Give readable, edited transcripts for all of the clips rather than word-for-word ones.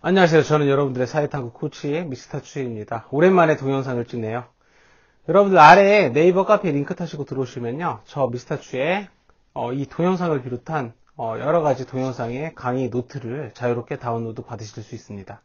안녕하세요. 저는 여러분들의 사회탐구 코치의 미스터 추입니다. 오랜만에 동영상을 찍네요. 여러분들 아래에 네이버 카페 링크 타시고 들어오시면요. 저 미스터 추의 이 동영상을 비롯한 여러가지 동영상의 강의 노트를 자유롭게 다운로드 받으실 수 있습니다.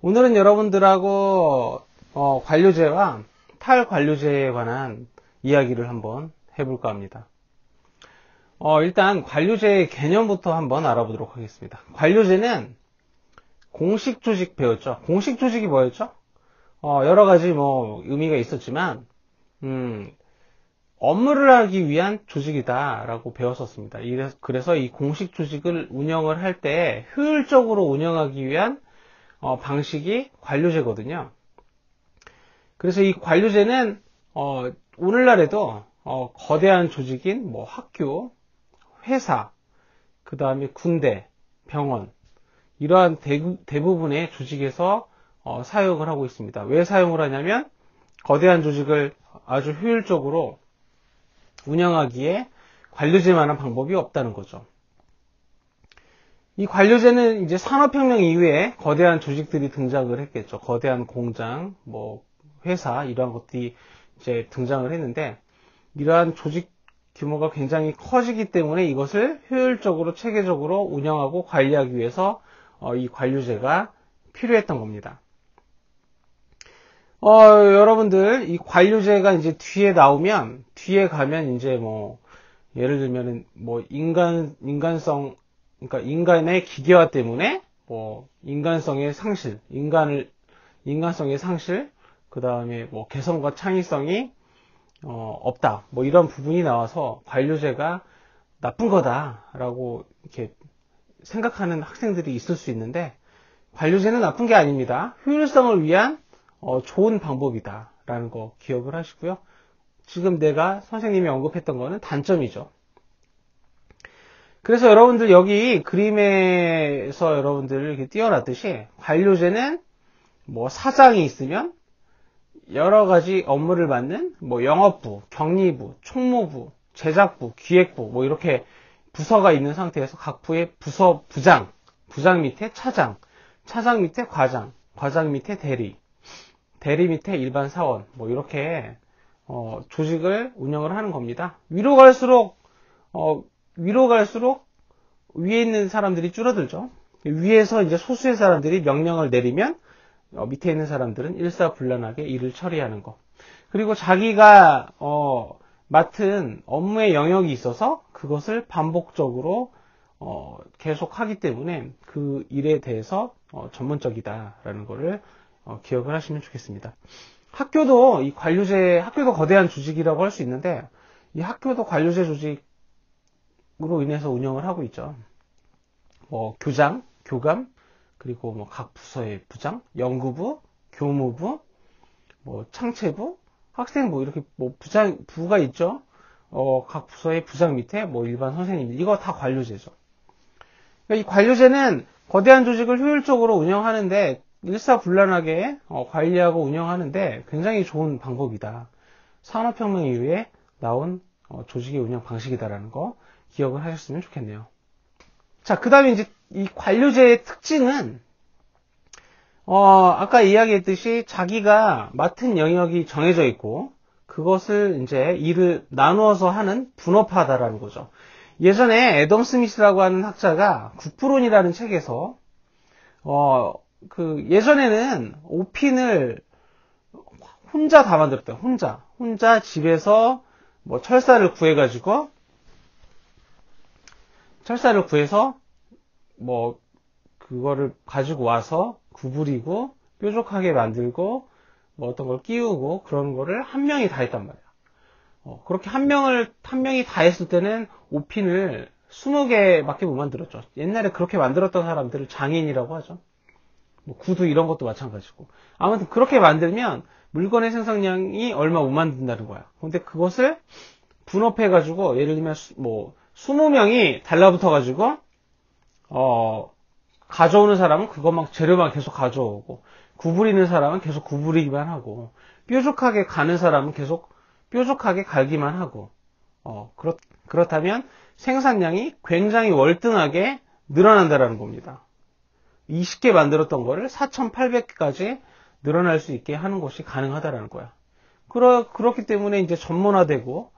오늘은 여러분들하고 관료제와 탈관료제에 관한 이야기를 한번 해볼까 합니다. 일단 관료제의 개념부터 한번 알아보도록 하겠습니다. 관료제는 공식 조직 배웠죠. 공식 조직이 뭐였죠? 여러 가지 의미가 있었지만, 업무를 하기 위한 조직이다라고 배웠었습니다. 그래서 이 공식 조직을 운영을 할 때 효율적으로 운영하기 위한 방식이 관료제거든요. 그래서 이 관료제는 오늘날에도 거대한 조직인 학교, 회사, 그 다음에 군대, 병원, 이러한 대부분의 조직에서 사용을 하고 있습니다. 왜 사용을 하냐면 거대한 조직을 아주 효율적으로 운영하기에 관료제만한 방법이 없다는 거죠. 이 관료제는 이제 산업혁명 이후에 거대한 조직들이 등장을 했겠죠. 거대한 공장, 회사 이러한 것들이 이제 등장을 했는데 이러한 조직 규모가 굉장히 커지기 때문에 이것을 효율적으로 체계적으로 운영하고 관리하기 위해서 이 관료제가 필요했던 겁니다. 여러분들, 이 관료제가 이제 뒤에 가면 이제 예를 들면은 인간성, 그러니까 인간의 기계화 때문에 인간성의 상실, 인간성의 상실, 그 다음에 개성과 창의성이 없다. 이런 부분이 나와서 관료제가 나쁜 거다라고 이렇게 생각하는 학생들이 있을 수 있는데 관료제는 나쁜 게 아닙니다. 효율성을 위한 좋은 방법이다 라는 거 기억을 하시고요. 지금 내가 선생님이 언급했던 거는 단점이죠. 그래서 여러분들 여기 그림에서 여러분들 이렇게 띄워놨듯이 관료제는 사장이 있으면 여러 가지 업무를 맡는 영업부, 격리부, 총무부, 제작부, 기획부 이렇게 부서가 있는 상태에서 각 부의 부서 부장, 부장 밑에 차장, 차장 밑에 과장, 과장 밑에 대리, 대리 밑에 일반 사원 이렇게 조직을 운영을 하는 겁니다. 위로 갈수록 위에 있는 사람들이 줄어들죠. 위에서 이제 소수의 사람들이 명령을 내리면 밑에 있는 사람들은 일사불란하게 일을 처리하는 거. 그리고 자기가 맡은 업무의 영역이 있어서 그것을 반복적으로 계속 하기 때문에 그 일에 대해서 전문적이다라는 것을 기억을 하시면 좋겠습니다. 학교도 학교도 거대한 조직이라고 할 수 있는데 이 학교도 관료제 조직으로 인해서 운영을 하고 있죠. 교장, 교감, 그리고 각 부서의 부장, 연구부, 교무부, 창체부, 학생부 이렇게 부가 있죠. 각 부서의 부장 밑에 일반 선생님 이거 다 관료제죠. 그러니까 이 관료제는 거대한 조직을 효율적으로 운영하는데 일사불란하게 관리하고 운영하는데 굉장히 좋은 방법이다. 산업혁명 이후에 나온 조직의 운영 방식이다라는 거 기억을 하셨으면 좋겠네요. 자, 그 다음에 이제 이 관료제의 특징은 아까 이야기했듯이 자기가 맡은 영역이 정해져 있고 그것을 이제 일을 나누어서 하는 분업화다라는 거죠. 예전에 애덤 스미스라고 하는 학자가 국부론이라는 책에서 예전에는 오핀을 혼자 다 만들었대요. 혼자 집에서 철사를 구해서 그거를 가지고 와서 구부리고 뾰족하게 만들고 어떤 걸 끼우고 그런 거를 한 명이 다 했단 말이야. 그렇게 한 명이 다 했을 때는 오핀을 20개밖에 못 만들었죠. 옛날에 그렇게 만들었던 사람들을 장인이라고 하죠. 구두 이런 것도 마찬가지고. 아무튼 그렇게 만들면 물건의 생산량이 얼마 못 만든다는 거야. 근데 그것을 분업해가지고 예를 들면 20명이 달라붙어가지고 가져오는 사람은 그것만 재료만 계속 가져오고 구부리는 사람은 계속 구부리기만 하고 뾰족하게 가는 사람은 계속 뾰족하게 갈기만 하고 그렇다면 생산량이 굉장히 월등하게 늘어난다는 겁니다. 20개 만들었던 거를 4,800개까지 늘어날 수 있게 하는 것이 가능하다라는 거야. 그렇기 때문에 이제 전문화되고,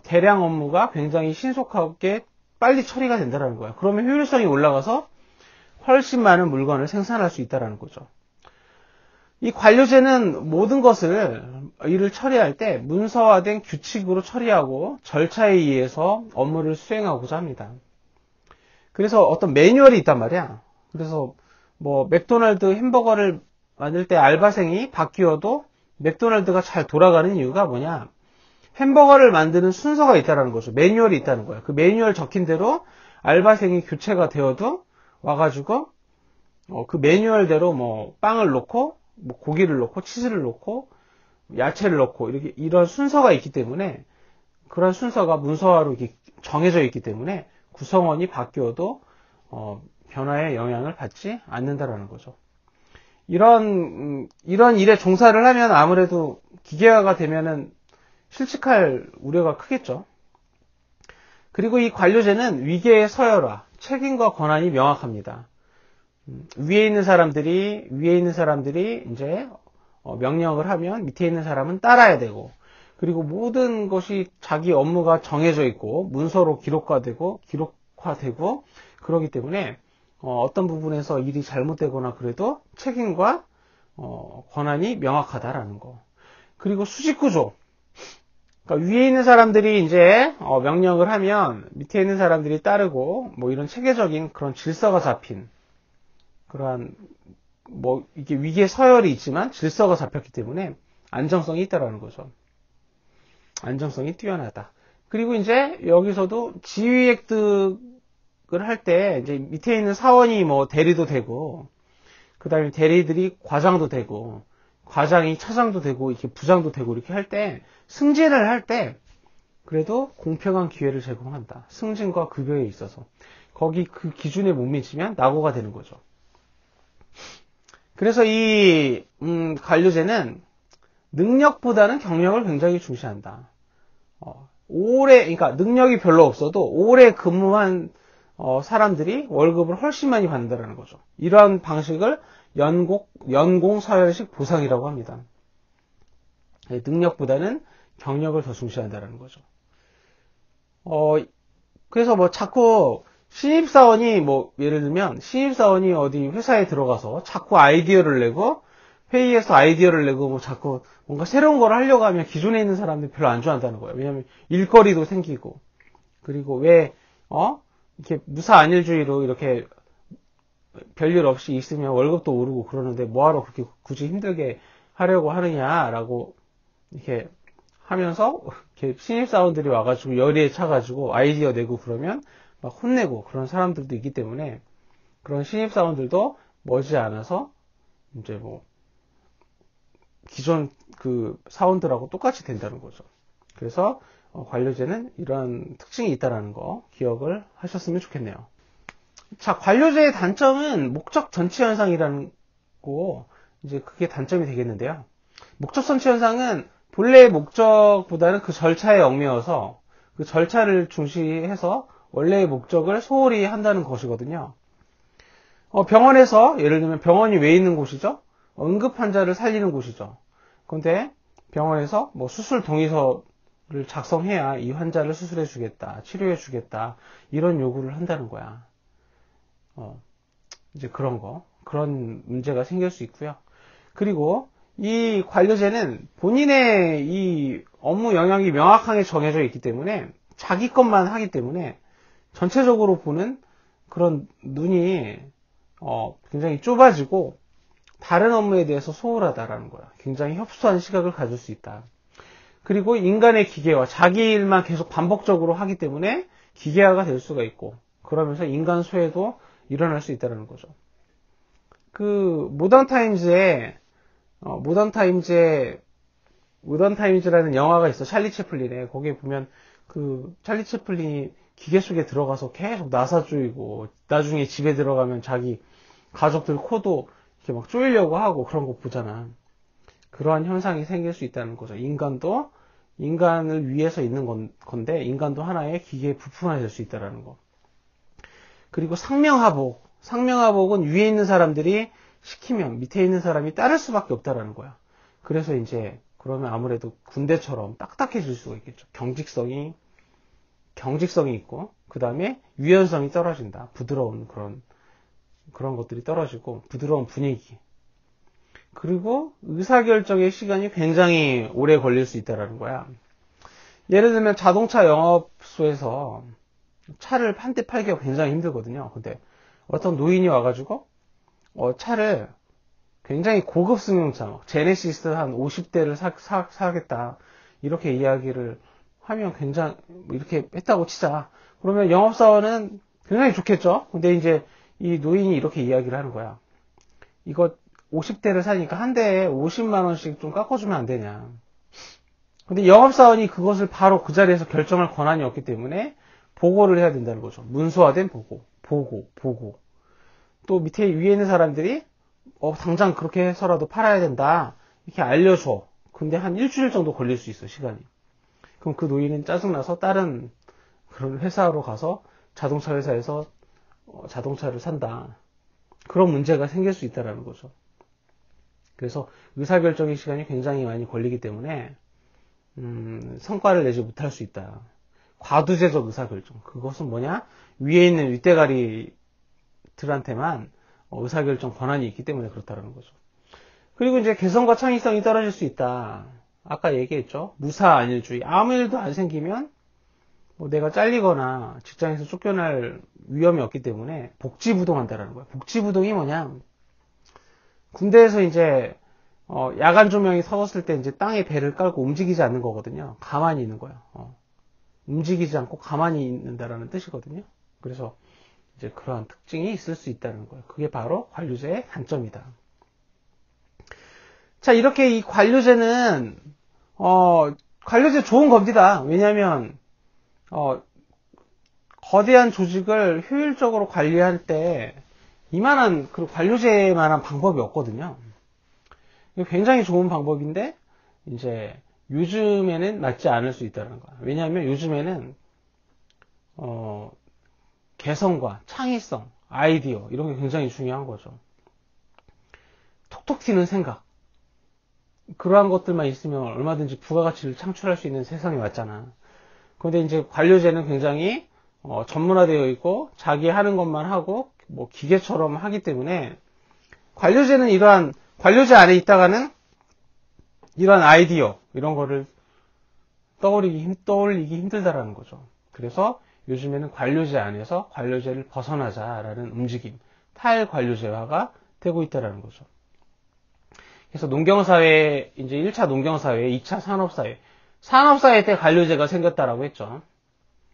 대량 업무가 굉장히 신속하게 빨리 처리가 된다는 거야. 그러면 효율성이 올라가서 훨씬 많은 물건을 생산할 수 있다는 거죠. 이 관료제는 모든 일을 처리할 때 문서화된 규칙으로 처리하고 절차에 의해서 업무를 수행하고자 합니다. 그래서 어떤 매뉴얼이 있단 말이야. 그래서 뭐 맥도날드 햄버거를 만들 때 알바생이 바뀌어도 맥도날드가 잘 돌아가는 이유가 뭐냐? 햄버거를 만드는 순서가 있다는 거죠. 매뉴얼이 있다는 거야. 그 매뉴얼 적힌 대로 알바생이 교체가 되어도 와가지고 그 매뉴얼대로 뭐 빵을 넣고 뭐 고기를 넣고 치즈를 넣고 야채를 넣고 이런 순서가 있기 때문에, 그런 순서가 문서화로 이렇게 정해져 있기 때문에 구성원이 바뀌어도 변화에 영향을 받지 않는다라는 거죠. 이런 일에 종사를 하면 아무래도 기계화가 되면은 실직할 우려가 크겠죠. 그리고 이 관료제는 위계의 서열화, 책임과 권한이 명확합니다. 위에 있는 사람들이 이제 명령을 하면 밑에 있는 사람은 따라야 되고, 그리고 모든 것이 자기 업무가 정해져 있고 문서로 기록화되고 그러기 때문에 어떤 부분에서 일이 잘못되거나 그래도 책임과 권한이 명확하다라는 거. 그리고 수직구조. 그러니까 위에 있는 사람들이 이제 명령을 하면 밑에 있는 사람들이 따르고, 뭐 이런 체계적인 그런 질서가 잡힌 그러한, 뭐 이게 위계 서열이 있지만 질서가 잡혔기 때문에 안정성이 있다라는 거죠. 안정성이 뛰어나다. 그리고 이제 여기서도 지휘 획득을 할 때 이제 밑에 있는 사원이 뭐 대리도 되고, 그 다음에 대리들이 과장도 되고, 과장이 차장도 되고, 이렇게 부장도 되고, 이렇게 할 때, 승진을 할 때, 그래도 공평한 기회를 제공한다. 승진과 급여에 있어서. 거기 그 기준에 못 미치면 낙오가 되는 거죠. 그래서 이, 관료제는 능력보다는 경력을 굉장히 중시한다. 그러니까 능력이 별로 없어도 오래 근무한 사람들이 월급을 훨씬 많이 받는다는 거죠. 이러한 방식을 연공 서열식 보상이라고 합니다. 능력보다는 경력을 더 중시한다는 거죠. 그래서 뭐 자꾸 신입사원이 뭐 예를 들면 신입사원이 어디 회사에 들어가서 자꾸 아이디어를 내고, 회의에서 아이디어를 내고 뭐 자꾸 뭔가 새로운 걸 하려고 하면 기존에 있는 사람들이 별로 안 좋아한다는 거예요. 왜냐하면 일거리도 생기고, 그리고 이렇게 무사 안일주의로 이렇게 별일 없이 있으면 월급도 오르고 그러는데 뭐하러 그렇게 굳이 힘들게 하려고 하느냐라고 이렇게 하면서, 이렇게 신입사원들이 와가지고 열의에 차가지고 아이디어 내고 그러면 막 혼내고 그런 사람들도 있기 때문에, 그런 신입사원들도 머지않아서 이제 뭐 기존 그 사원들하고 똑같이 된다는 거죠. 그래서 관료제는 이런 특징이 있다는 거 기억을 하셨으면 좋겠네요. 자, 관료제의 단점은 목적 전치 현상이라는 거, 이제 그게 단점이 되겠는데요. 목적 전치 현상은 본래의 목적보다는 그 절차에 얽매여서 그 절차를 중시해서 원래의 목적을 소홀히 한다는 것이거든요. 병원에서 예를 들면 병원이 왜 있는 곳이죠? 응급 환자를 살리는 곳이죠. 그런데 병원에서 뭐 수술 동의서를 작성해야 이 환자를 수술해 주겠다, 치료해 주겠다, 이런 요구를 한다는 거야. 이제 그런 문제가 생길 수 있고요. 그리고 이 관료제는 본인의 이 업무 영역이 명확하게 정해져 있기 때문에, 자기 것만 하기 때문에 전체적으로 보는 그런 눈이 굉장히 좁아지고 다른 업무에 대해서 소홀하다라는 거야. 굉장히 협소한 시각을 가질 수 있다. 그리고 인간의 기계화, 자기 일만 계속 반복적으로 하기 때문에 기계화가 될 수가 있고, 그러면서 인간 소외도 일어날 수 있다는 거죠. 그 모던 타임즈라는 영화가 있어. 찰리 채플린의. 거기에 보면 그 찰리 채플린이 기계 속에 들어가서 계속 나사 조이고, 나중에 집에 들어가면 자기 가족들 코도 이렇게 막 조이려고 하고 그런 거 보잖아. 그러한 현상이 생길 수 있다는 거죠. 인간도 인간을 위해서 있는 건데, 인간도 하나의 기계에 부품화될 수 있다는 거. 그리고 상명하복. 상명하복은 위에 있는 사람들이 시키면 밑에 있는 사람이 따를 수밖에 없다라는 거야. 그래서 이제 그러면 아무래도 군대처럼 딱딱해질 수가 있겠죠. 경직성이 있고, 그 다음에 유연성이 떨어진다. 부드러운 그런 것들이 떨어지고, 부드러운 분위기. 그리고 의사결정의 시간이 굉장히 오래 걸릴 수 있다는 거야. 예를 들면 자동차 영업소에서 차를 한 대 팔기가 굉장히 힘들거든요. 근데 어떤 노인이 와가지고 차를 굉장히 고급 승용차, 제네시스 한 50대를 사겠다. 이렇게 이야기를 하면 굉장히 이렇게 했다고 치자. 그러면 영업사원은 굉장히 좋겠죠. 근데 이제 이 노인이 이렇게 이야기를 하는 거야. 이거 50대를 사니까 한 대에 50만 원씩 좀 깎아주면 안 되냐. 근데 영업사원이 그것을 바로 그 자리에서 결정할 권한이 없기 때문에 보고를 해야 된다는 거죠. 문서화된 보고. 또 밑에 위에 있는 사람들이 당장 그렇게 해서라도 팔아야 된다. 이렇게 알려줘. 근데 한 일주일 정도 걸릴 수 있어, 시간이. 그럼 그 노인은 짜증나서 다른 그런 회사로 가서 자동차 회사에서 자동차를 산다. 그런 문제가 생길 수 있다는 거죠. 그래서 의사결정의 시간이 굉장히 많이 걸리기 때문에 성과를 내지 못할 수 있다. 과두제적 의사결정. 그것은 뭐냐? 위에 있는 윗대가리들한테만 의사결정 권한이 있기 때문에 그렇다는 거죠. 그리고 이제 개성과 창의성이 떨어질 수 있다. 아까 얘기했죠. 무사안일주의. 아무 일도 안 생기면 내가 잘리거나 직장에서 쫓겨날 위험이 없기 때문에 복지부동한다라는 거야. 복지부동이 뭐냐? 군대에서 이제 야간 조명이 서었을 때 이제 땅에 배를 깔고 움직이지 않는 거거든요. 가만히 있는 거야. 움직이지 않고 가만히 있는다라는 뜻이거든요. 그래서 이제 그러한 특징이 있을 수 있다는 거예요. 그게 바로 관료제의 단점이다. 자, 이렇게 이 관료제는 관료제 좋은 겁니다. 왜냐하면 거대한 조직을 효율적으로 관리할 때 이만한 그 관료제만한 방법이 없거든요. 굉장히 좋은 방법인데 이제 요즘에는 맞지 않을 수 있다는 거야. 왜냐하면 요즘에는 개성과 창의성, 아이디어 이런 게 굉장히 중요한 거죠. 톡톡 튀는 생각, 그러한 것들만 있으면 얼마든지 부가가치를 창출할 수 있는 세상이 왔잖아. 그런데 이제 관료제는 굉장히 전문화되어 있고 자기 하는 것만 하고 기계처럼 하기 때문에 관료제는 이러한 관료제 안에 있다가는 이러한 아이디어 이런 거를 떠올리기 힘들다라는 거죠. 그래서 요즘에는 관료제 안에서 관료제를 벗어나자라는 움직임, 탈관료제화가 되고 있다라는 거죠. 그래서 농경사회, 이제 1차 농경사회, 2차 산업사회, 산업사회 때 관료제가 생겼다라고 했죠.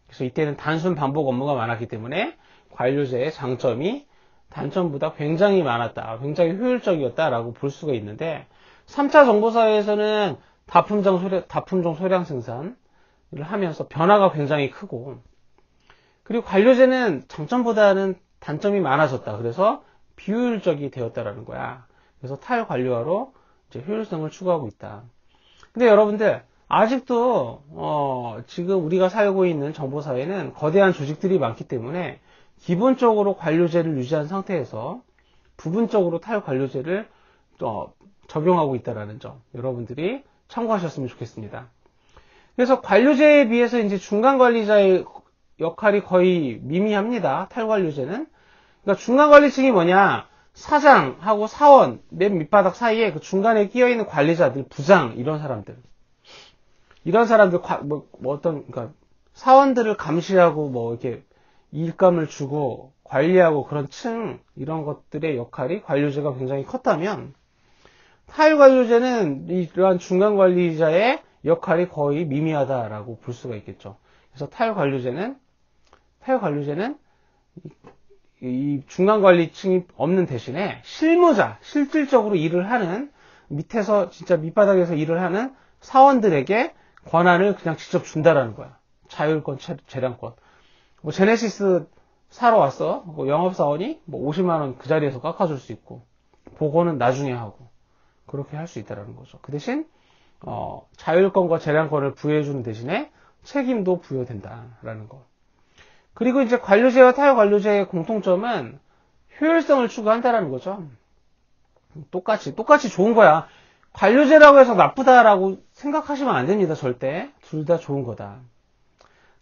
그래서 이때는 단순 반복 업무가 많았기 때문에 관료제의 장점이 단점보다 굉장히 많았다, 굉장히 효율적이었다라고 볼 수가 있는데 3차 정보사회에서는 다품종 소량 생산을 하면서 변화가 굉장히 크고 그리고 관료제는 장점보다는 단점이 많아졌다. 그래서 비효율적이 되었다라는 거야. 그래서 탈관료화로 이제 효율성을 추구하고 있다. 근데 여러분들 아직도 지금 우리가 살고 있는 정보사회는 거대한 조직들이 많기 때문에 기본적으로 관료제를 유지한 상태에서 부분적으로 탈관료제를 적용하고 있다는 점 여러분들이 참고하셨으면 좋겠습니다. 그래서 관료제에 비해서 이제 중간관리자의 역할이 거의 미미합니다. 탈관료제는. 그러니까 중간관리층이 뭐냐? 사장하고 사원, 맨 밑바닥 사이에 그 중간에 끼어있는 관리자들, 부장, 이런 사람들. 그러니까 사원들을 감시하고 이렇게 일감을 주고 관리하고 그런 층, 이런 것들의 역할이 관료제가 굉장히 컸다면, 탈관료제는 이러한 중간관리자의 역할이 거의 미미하다라고 볼 수가 있겠죠. 그래서 탈관료제는 이 중간관리층이 없는 대신에 실질적으로 일을 하는, 밑에서, 진짜 밑바닥에서 일을 하는 사원들에게 권한을 그냥 직접 준다라는 거야. 자율권, 재량권. 제네시스 사러 왔어. 영업사원이 50만원 그 자리에서 깎아줄 수 있고, 보고는 나중에 하고, 그렇게 할 수 있다라는 거죠. 그 대신, 자율권과 재량권을 부여해주는 대신에 책임도 부여된다라는 거. 그리고 이제 관료제와 탈관료제의 공통점은 효율성을 추구한다라는 거죠. 똑같이 좋은 거야. 관료제라고 해서 나쁘다라고 생각하시면 안 됩니다. 절대. 둘 다 좋은 거다.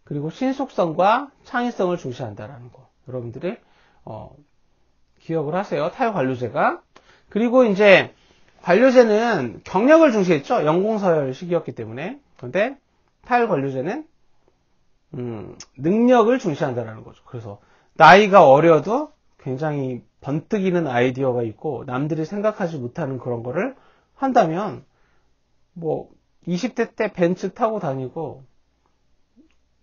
그리고 신속성과 창의성을 중시한다라는 거. 여러분들이 기억을 하세요. 타협관료제가. 그리고 이제 관료제는 경력을 중시했죠. 연공서열 시기였기 때문에. 그런데 타협관료제는 능력을 중시한다라는 거죠. 그래서 나이가 어려도 굉장히 번뜩이는 아이디어가 있고 남들이 생각하지 못하는 그런 거를 한다면 뭐 20대 때 벤츠 타고 다니고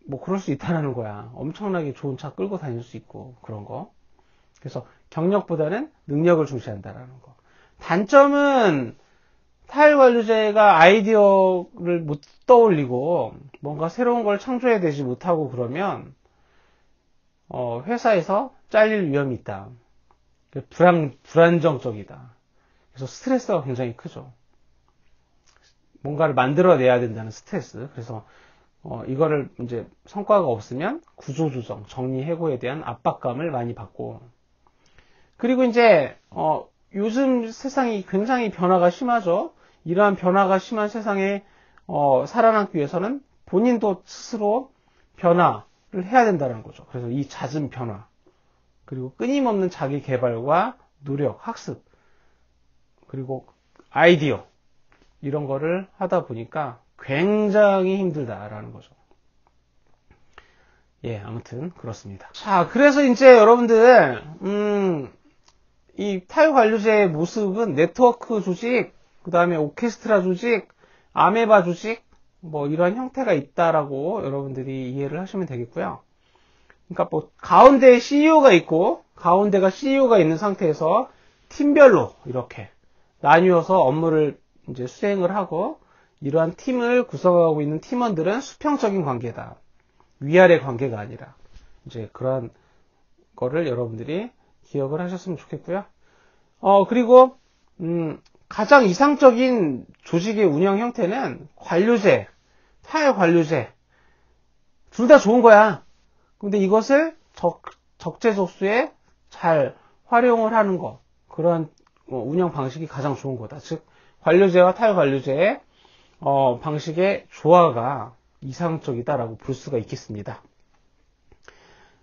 뭐 그럴 수 있다는 거야. 엄청나게 좋은 차 끌고 다닐 수 있고 그런 거. 그래서 경력보다는 능력을 중시한다라는 거. 단점은 타협관료제가 아이디어를 못 떠올리고 뭔가 새로운 걸 창조해야 되지 못하고 그러면 회사에서 잘릴 위험이 있다. 불안정적이다. 그래서 스트레스가 굉장히 크죠. 뭔가를 만들어내야 된다는 스트레스. 그래서 이거를 이제 성과가 없으면 구조조정, 정리해고에 대한 압박감을 많이 받고. 그리고 이제 요즘 세상이 굉장히 변화가 심하죠. 이러한 변화가 심한 세상에 살아남기 위해서는 본인도 스스로 변화를 해야 된다는 거죠. 그래서 이 잦은 변화, 그리고 끊임없는 자기 개발과 노력, 학습, 그리고 아이디어 이런 거를 하다 보니까 굉장히 힘들다라는 거죠. 예, 아무튼 그렇습니다. 자, 그래서 이제 여러분들 이 타협관료제의 모습은 네트워크 조직, 그 다음에 오케스트라 조직, 아메바 조직, 뭐 이런 형태가 있다라고 여러분들이 이해를 하시면 되겠고요. 그러니까 뭐 가운데에 CEO가 있고 가운데가 CEO가 있는 상태에서 팀별로 이렇게 나뉘어서 업무를 이제 수행을 하고 이러한 팀을 구성하고 있는 팀원들은 수평적인 관계다. 위아래 관계가 아니라 이제 그런 거를 여러분들이 기억을 하셨으면 좋겠고요. 그리고 가장 이상적인 조직의 운영 형태는 관료제, 타협관료제 둘 다 좋은 거야. 근데 이것을 적재적소에 잘 활용을 하는 거, 그런 운영 방식이 가장 좋은 거다. 즉 관료제와 타협관료제의 방식의 조화가 이상적이다라고 볼 수가 있겠습니다.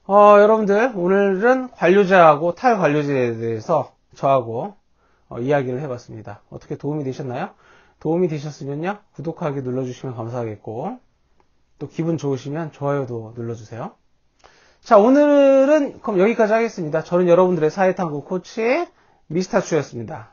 여러분들 오늘은 관료제하고 타협관료제에 대해서 저하고 이야기를 해봤습니다. 어떻게 도움이 되셨나요? 도움이 되셨으면요 구독하기 눌러주시면 감사하겠고 또 기분 좋으시면 좋아요도 눌러주세요. 자, 오늘은 그럼 여기까지 하겠습니다. 저는 여러분들의 사회탐구 코치 미스터추였습니다.